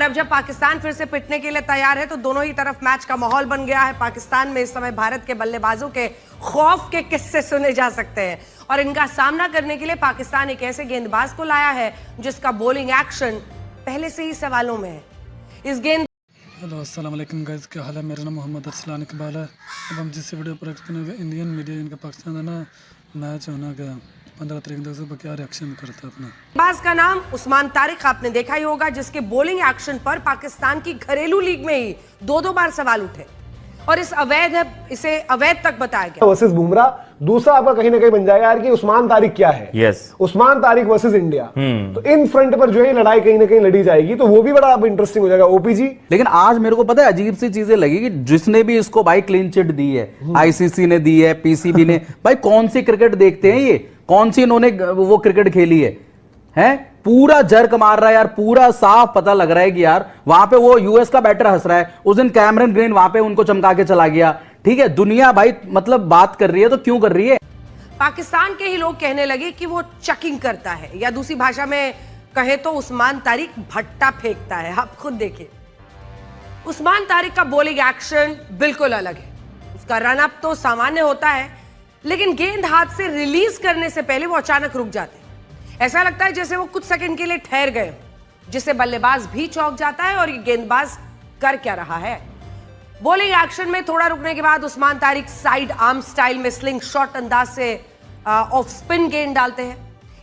और अब जब पाकिस्तान फिर से पिटने के लिए तैयार है तो दोनों ही तरफ मैच का माहौल बन गया है। पाकिस्तान में इस समय भारत के बल्लेबाजों के खौफ के किस्से सुने जा सकते हैं और इनका सामना करने के लिए पाकिस्तान एक ऐसे गेंदबाज को लाया है जिसका बॉलिंग एक्शन पहले से ही सवालों में है। इस गेंद हेलो अस्सलाम वालेकुम गाइस, क्या हाल है। मेरा नाम मोहम्मद अरसलान इकबाल है। अब हम जिस वीडियो पर इंडियन मीडिया इनका पाकिस्तान है ना मैच होना गया 15 तारीख तक सुबह क्या रिएक्शन करता है अपना। गेंदबाज का नाम उस्मान तारिक आपने देखा ही होगा, जिसके बॉलिंग एक्शन पर पाकिस्तान की घरेलू लीग में ही दो बार सवाल उठे और इसे अवैध तक बताया गया। वर्सेस बुमराह, दूसरा आपका कहीं ना कहीं बन जाएगा यार कि उस्मान तारिक क्या है। Yes, Usman Tariq versus India. तो इन फ्रंट पर जो है लड़ाई कहीं ना कहीं लड़ी जाएगी, तो वो भी बड़ा अब इंटरेस्टिंग हो जाएगा। ओपीजी, लेकिन आज मेरे को पता है अजीब सी चीजें लगी कि जिसने भी इसको भाई क्लीन चिट दी है, आईसीसी ने दी है, पीसीबी ने, भाई कौन सी क्रिकेट देखते हैं ये, कौन सी इन्होंने वो क्रिकेट खेली है पूरा जर्क मार रहा है यार, पूरा साफ पता लग रहा है कि यार वहां पे वो यूएस का बैटर हंस रहा है। उस दिन कैमरन ग्रीन वहां पे उनको चमका के चला गया। ठीक है, दुनिया भाई मतलब बात कर रही है तो क्यों कर रही है। पाकिस्तान के ही लोग कहने लगे कि वो चकिंग करता है, या दूसरी भाषा में कहे तो उस्मान तारिक भट्टा फेंकता है। आप खुद देखिए, उस्मान तारिक का बॉलिंग एक्शन बिल्कुल अलग है। उसका रन अप तो सामान्य होता है, लेकिन गेंद हाथ से रिलीज करने से पहले वो अचानक रुक जाते हैं। ऐसा लगता है जैसे वो कुछ सेकंड के लिए ठहर गए, जिससे बल्लेबाज भी चौंक जाता है और ये गेंदबाज कर क्या रहा है। बॉलिंग एक्शन में थोड़ा रुकने के बाद Usman Tariq side arm style में स्लिंग शॉट अंदाज से ऑफ स्पिन गेंद डालते हैं।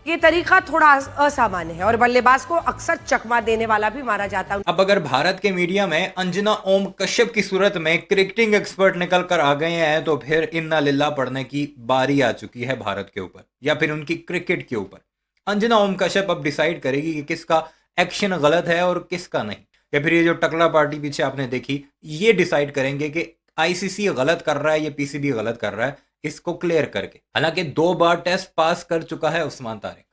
ये तरीका थोड़ा असामान्य है और बल्लेबाज को अक्सर चकमा देने वाला भी माना जाता है। अब अगर भारत के मीडिया में अंजना ओम कश्यप की सूरत में क्रिकेटिंग एक्सपर्ट निकल कर आ गए हैं तो फिर इन्ना लिल्ला पड़ने की बारी आ चुकी है भारत के ऊपर या फिर उनकी क्रिकेट के ऊपर। अंजना ओम कश्यप अब डिसाइड करेगी कि किसका एक्शन गलत है और किसका नहीं, या फिर ये जो टकला पार्टी पीछे आपने देखी ये डिसाइड करेंगे कि आईसीसी गलत कर रहा है या पीसीबी गलत कर रहा है, इसको क्लियर करके। हालांकि 2 बार टेस्ट पास कर चुका है उस्मान तारिक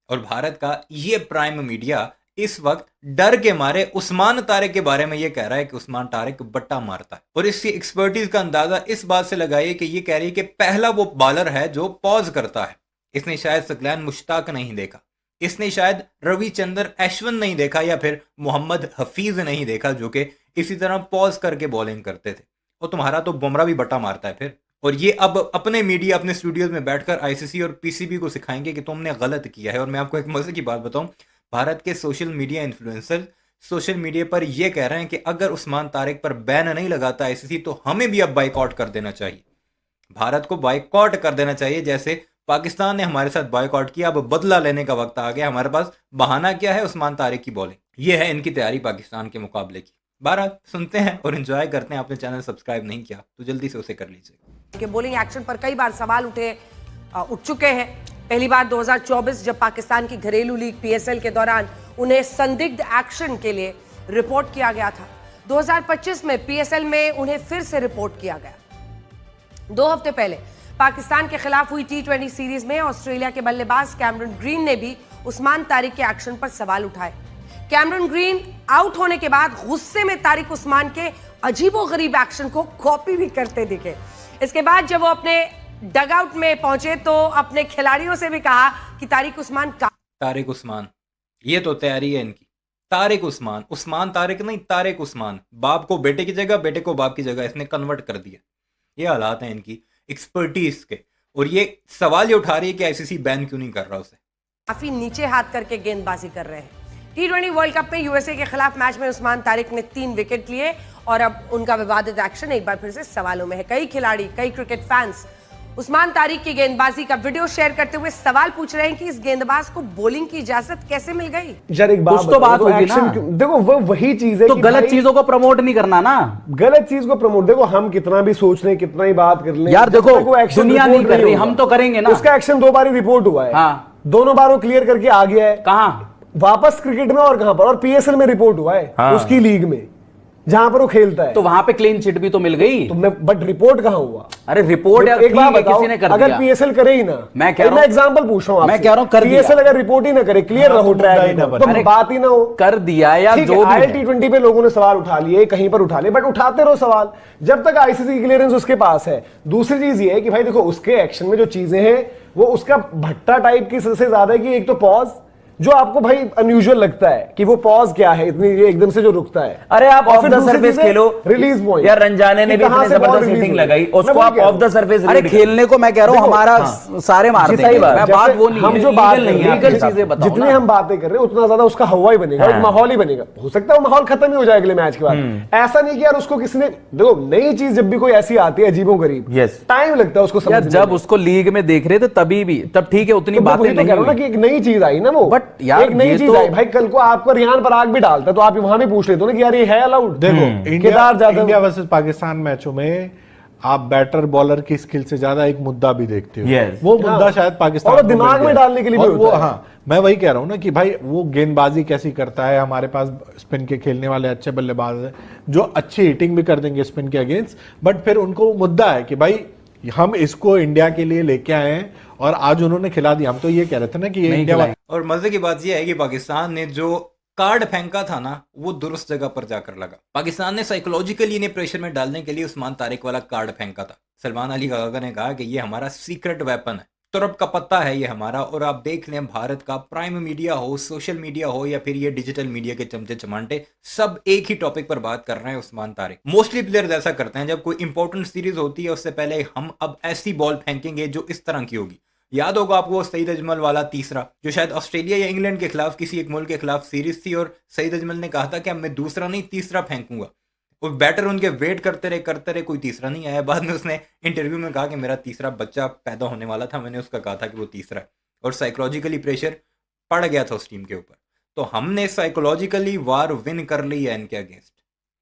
और भारत का ये प्राइम मीडिया इस वक्त डर के मारे उस्मान तारिक के बारे में ये कह रहा है कि उस्मान तारिक बट्टा मारता है। और इसकी एक्सपर्टीज का अंदाजा इस बात से लगाइए कि ये कह रही है कि पहला वो बॉलर है जो पॉज करता है। इसने शायद सकलैन मुश्ताक नहीं देखा, इसने शायद रविचंद्र अश्विन नहीं देखा या फिर मोहम्मद हफीज नहीं देखा जो कि इसी तरह पॉज करके बॉलिंग करते थे। और तुम्हारा तो बुमराह भी बट्टा मारता है फिर। और ये अब अपने मीडिया अपने स्टूडियोज में बैठकर आईसीसी और पीसीबी को सिखाएंगे कि तुमने गलत किया है। और मैं आपको एक मजे की बात बताऊं, भारत के social media influencer social media पर यह कह रहे हैं कि अगर उस्मान तारिक पर बैन नहीं लगाता आईसीसी तो हमें भी अब बाइकआउट कर देना चाहिए, भारत को बाइकआउट कर देना चाहिए। जैसे पाकिस्तान ने हमारे साथ बाइकआउट किया, अब बदला लेने का वक्त आ गया। हमारे पास बहाना क्या है, उस्मान तारिक की बॉलिंग। ये है इनकी तैयारी पाकिस्तान के मुकाबले की। बारह सुनते हैं और एंजॉय करते हैं। आपने चैनल सब्सक्राइब नहीं किया तो जल्दी से उसे कर लीजिए। के बॉलिंग एक्शन पर कई बार सवाल उठ चुके हैं। पहली बार 2024 जब पाकिस्तान की घरेलू लीग पीएसएल के दौरान उन्हें संदिग्ध एक्शन के लिए रिपोर्ट किया गया था। 2025 में पीएसएल में उन्हें फिर से रिपोर्ट किया गया। 2 हफ्ते पहले पाकिस्तान के खिलाफ हुई T20 सीरीज में ऑस्ट्रेलिया के बल्लेबाज कैमरन ग्रीन ने भी उस्मान तारिक के एक्शन पर सवाल उठाए। कैमरन ग्रीन आउट होने के बाद गुस्से में तारिक उस्मान के अजीबोगरीब एक्शन को कॉपी भी करते दिखे। इसके बाद जब वो अपने डगआउट में पहुंचे तो अपने खिलाड़ियों से भी कहा कि तारिक उस्मान ये तो तैयारी है इनकी। तारिक उस्मान तारिक नहीं, तारिक उस्मान। बाप को बेटे की जगह, बेटे को बाप की जगह इसने कन्वर्ट कर दिया। ये हालात हैं इनकी एक्सपर्टीज के। और ये सवाल ये उठा रही है कि आईसीसी बैन क्यों नहीं कर रहा उसे। काफी नीचे हाथ करके गेंदबाजी कर रहे हैं। T20 वर्ल्ड कप में यूएसए के खिलाफ मैच में उस्मान तारिक ने 3 विकेट लिए और अब उनका विवादित एक्शन एक बार फिर से सवालों में है। कई खिलाड़ी, कई क्रिकेट फैंस उस्मान तारिक की गेंदबाजी का वीडियो शेयर करते हुए सवाल पूछ रहे हैं कि इस गेंदबाज को बॉलिंग की इजाजत कैसे मिल गई। यार एक बात तो बात होगी ना, देखो वो वही चीज है तो गलत चीजों को प्रमोट नहीं करना ना, गलत चीज को प्रमोट। देखो हम कितना भी सोच लें, कितना ही बात कर लें, यार देखो दुनिया नहीं कर रही, हम तो करेंगे ना। उसका एक्शन 2 बार रिपोर्ट हुआ है। हाँ। दोनों बार वो क्लियर करके आ गया है। कहां? वापस क्रिकेट में और कहां पर, और पीएसएल में रिपोर्ट हुआ है। हाँ। उसकी लीग में जहां पर वो खेलता है, तो वहां पे क्लीन चिट भी तो मिल गई। तो बट रिपोर्ट कहां हुआ? अरे रिपोर्ट यार एक बार किसी ने कर अगर दिया। पीएसएल करे ही ना, मैं कह रहा हूं, एग्जांपल पूछ रहा हूं आपसे, मैं कह रहा हूं कर दिया। पीएसएल अगर रिपोर्ट ही ना करे, क्लियर रहो ट्रैक तो बात ही ना हो। कर दिया या जो भी आईएल T20 पे लोगों ने सवाल उठा लिए, कहीं पर उठा लिए, बट उठाते रहो सवाल जब तक आईसीसी की क्लियरेंस उसके पास है। दूसरी चीज ये है कि भाई देखो उसके एक्शन में जो चीजें हैं वो उसका भट्टा टाइप की सबसे ज्यादा है कि एक तो पॉज, जो आपको भाई अनयूजुअल लगता है कि वो पॉज क्या है इतनी ये एकदम से जो रुकता है। अरे आप और ऑफ फिर द दूसरी सरफेस चीज़ है खेलो रिलीज पॉइंट, यार, रंजाने ने भी इतनी जबरदस्त हिटिंग लगाई, उसको आप ऑफ द सरफेस। अरे खेलने को मैं कह रहा हूँ हमारा सारे मार देंगे, मैं बात वो नहीं हम है, जो बात कर लीगल रहे हैं चीजें बताओ जितनी ना। हम बातें कर रहे हैं उतना ज्यादा उसका हवा ही बनेगा, एक माहौल ही बनेगा। हो सकता है वो माहौल खत्म ही हो जाए अगले मैच के बाद। ऐसा नहीं कि यार उसको किसी ने, देखो नई चीज जब भी कोई ऐसी आती है अजीबोगरीब, टाइम लगता है उसको यार समझने जब में। उसको लीग में देख रहे थे तभी भी, तब ठीक है उतनी तो मैं बातें वही तो नहीं कह रहा हूं ना हुई। कि एक नई चीज आई ना वो, बट यार एक नई ये चीज तो- आई भाई। कल को आपको रियान पराग भी डालता तो आप वहां भी पूछ लेते हो ना कि यार ये है अलाउड। देखो केदार जाधव, इंडिया वर्सेस पाकिस्तान मैचों में आप बैटर बॉलर की स्किल से ज्यादा एक मुद्दा भी देखते हो। Yes. वो मुद्दा शायद पाकिस्तान और को दिमाग मिल में गया। डालने के लिए भी और होता वो, है। हाँ मैं वही कह रहा हूं ना कि भाई वो गेंदबाजी कैसी करता है, हमारे पास स्पिन के खेलने वाले अच्छे बल्लेबाज हैं जो अच्छी हिटिंग भी कर देंगे स्पिन के अगेंस्ट, बट फिर उनको मुद्दा है कि भाई हम इसको इंडिया के लिए लेके आए हैं और आज उन्होंने खिला दिया। हम तो ये कह रहे थे ना कि ये इंडिया और मजे की बात यह है कि पाकिस्तान ने जो कार्ड फेंका था ना वो दुरुस्त जगह पर जाकर लगा। पाकिस्तान ने साइकोलॉजिकली इन्हें प्रेशर में डालने के लिए उस्मान तारिक वाला कार्ड फेंका था। सलमान अली काका ने कहा कि ये हमारा सीक्रेट वेपन है, तुरप का पत्ता है ये हमारा। और आप देख लें भारत का प्राइम मीडिया हो, सोशल मीडिया हो या फिर ये डिजिटल मीडिया के चमचे चमांटे, सब एक ही टॉपिक पर बात कर रहे हैं उस्मान तारिक। मोस्टली प्लेयर्स ऐसा करते हैं, जब कोई इंपॉर्टेंट सीरीज होती है उससे पहले हम अब ऐसी बॉल फेंकेंगे जो इस तरह की होगी। याद होगा आपको सईद अजमल वाला तीसरा, जो शायद ऑस्ट्रेलिया या इंग्लैंड के खिलाफ किसी एक मुल्क के खिलाफ सीरीज थी और सईद अजमल ने कहा था कि अब मैं दूसरा नहीं तीसरा फेंकूंगा। और बैटर उनके वेट करते रहे कोई तीसरा नहीं आया। बाद में उसने इंटरव्यू में कहा कि मेरा तीसरा बच्चा पैदा होने वाला था, मैंने उसका कहा था कि वो तीसरा है। और साइकोलॉजिकली प्रेशर पड़ गया था उस टीम के ऊपर। तो हमने साइकोलॉजिकली वार विन कर ली है इनके अगेंस्ट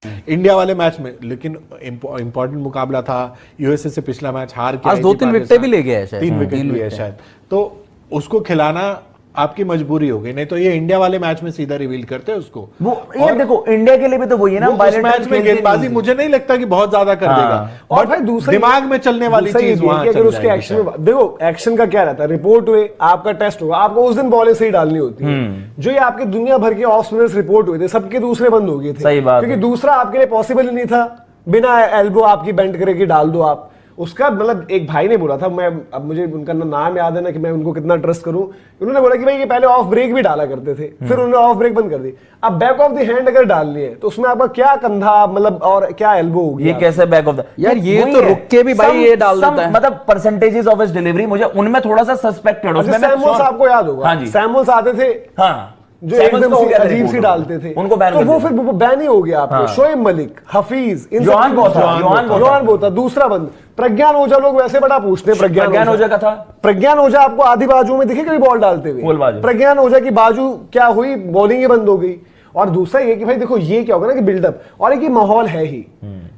इंडिया वाले मैच में। लेकिन इंपॉर्टेंट मुकाबला था, यूएसए से पिछला मैच हार के आज आई 2-3 थी विकेटें भी ले गया है शायद। 3 विकेट लिए है शायद, तो उसको खिलाना आपकी मजबूरी हो गई। नहीं तो ये इंडिया वाले मैच में सीधा रिवील करते हैं उसको। वो यार देखो इंडिया के लिए भी तो वही है ना, उस मैच में गेंदबाजी मुझे नहीं लगता कि बहुत ज्यादा कर देगा। और भाई दूसरा दिमाग में चलने वाली दूसरा ये चीज भी है वहां कि अगर चल उसके जाएगी एक्शन में देखो, एक्शन का क्या रहता है, रिपोर्ट हुए आपका टेस्ट होगा, आपको उस दिन बॉलें सही डालनी होती है। जो ये आपके दुनिया भर के ऑफ स्पिनर्स रिपोर्ट हुए थे सबके दूसरे बंद हो गए थे। सही बात क्योंकि है। दूसरा आपके लिए पॉसिबल ही नहीं था, बिना एल्बो आपकी बेंड करके डाल दो आप उसका। मतलब एक भाई ने बोला था, मैं अब मुझे उनका नाम याद है ना कि मैं उनको कितना ट्रस्ट करूं, उन्होंने बोला कि भाई ये पहले ऑफ ब्रेक भी डाला करते थे, फिर उन्होंने ऑफ ब्रेक बंद कर दी। अब बैक ऑफ द हैंड अगर डालनी है तो उसमें आपका क्या कंधा मतलब और क्या एल्बो हो गया, ये कैसे बैक ऑफ द यार ये तो रुक के भी भाई ये डाल देता है। मतलब परसेंटेजेस ऑफ हिज डिलीवरी मुझे उनमें थोड़ा सा सस्पेक्टेड अच्छा, सैमुअल्स आपको याद होगा, हाँ जी, सैमुअल्स आते थे हाँ जो एकदम से अजीब सी डालते थे, उनको बैन तो वो फिर बैन ही हो गया आपके। शोएब मलिक, हफीज, योहान बोथा दूसरा बंद, प्रज्ञान ओझा लोग वैसे बड़ा पूछते हैं। प्रज्ञान ओझा का था, प्रज्ञान ओझा आपको आधी बाजू में दिखे कभी बॉल डालते हुए? प्रज्ञान ओझा की बाजू क्या हुई, बॉलिंग ही बंद हो गई। और दूसरा ये कि भाई देखो ये क्या होगा ना कि बिल्डअप और एक माहौल है ही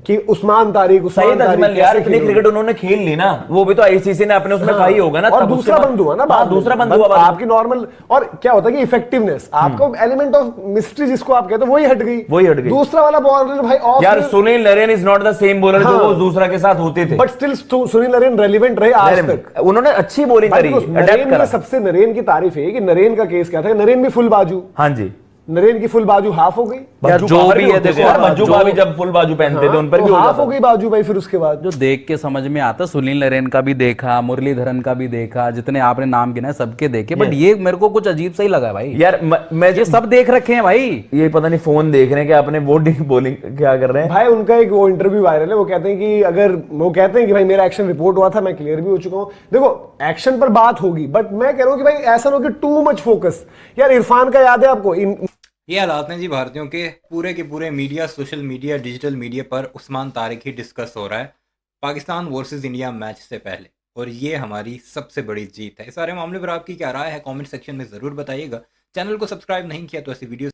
कि उस्मान तारिक सईद अजमल यार इतनी क्रिकेट उन्होंने खेल ली ना, वो भी तो आईसीसी ने अपने उसमें कहा ही होगा ना। और दूसरा बंद हुआ ना, दूसरा बंद हुआ आपकी नॉर्मल। और क्या होता है कि इफेक्टिवनेस, आपको एलिमेंट ऑफ मिस्ट्री जिसको आप कहते हो वही हट गई। दूसरा वाला बॉलर भाई ऑफ यार, Sunil Narine is not the same bowler जो वो दूसरा के साथ होते थे, but still Sunil Narine relevant रहे आज तक। उन्होंने अच्छी बॉलिंग करी, नरेन की सबसे नरेन की तारीफ है कि नरेन का केस क्या था, नरेन भी फुल बाजू, हाँ जी, नरेन की फुल बाजू हाफ हो गई। यार जो भी है देखो यार मंजू भाभी जब फुल बाजू पहनते थे उन पर भी हाफ हो गई बाजू भाई। फिर उसके बाद जो देख के समझ में आता, सुनील नरेन का भी देखा, मुरलीधरन का भी देखा, जितने आपने नाम गिनाए सबके देखे, बट ये मेरे को कुछ अजीब सा ही लगा भाई। यार मैं ये सब देख रखे हैं भाई, ये पता नहीं फोन देख रहे हैं कि आपने बॉलिंग क्या कर रहे हैं भाई। उनका एक वो इंटरव्यू वायरल है, वो कहते हैं कि अगर वो कहते हैं कि भाई मेरा एक्शन रिपोर्ट हुआ था, मैं क्लियर भी हो चुका हूं। देखो एक्शन पर बात होगी, बट मैं कह रहा हूं कि भाई ऐसा ना हो कि टू मच फोकस। यार इरफान का याद है आपको, ये हालात हैं जी भारतीयों के, पूरे के पूरे media, social media, digital media पर उस्मान तारिक ही डिस्कस हो रहा है पाकिस्तान वर्सेस इंडिया मैच से पहले। और ये हमारी सबसे बड़ी जीत है। इस सारे मामले पर आपकी क्या राय है कमेंट सेक्शन में ज़रूर बताइएगा। चैनल को सब्सक्राइब नहीं किया तो ऐसी वीडियो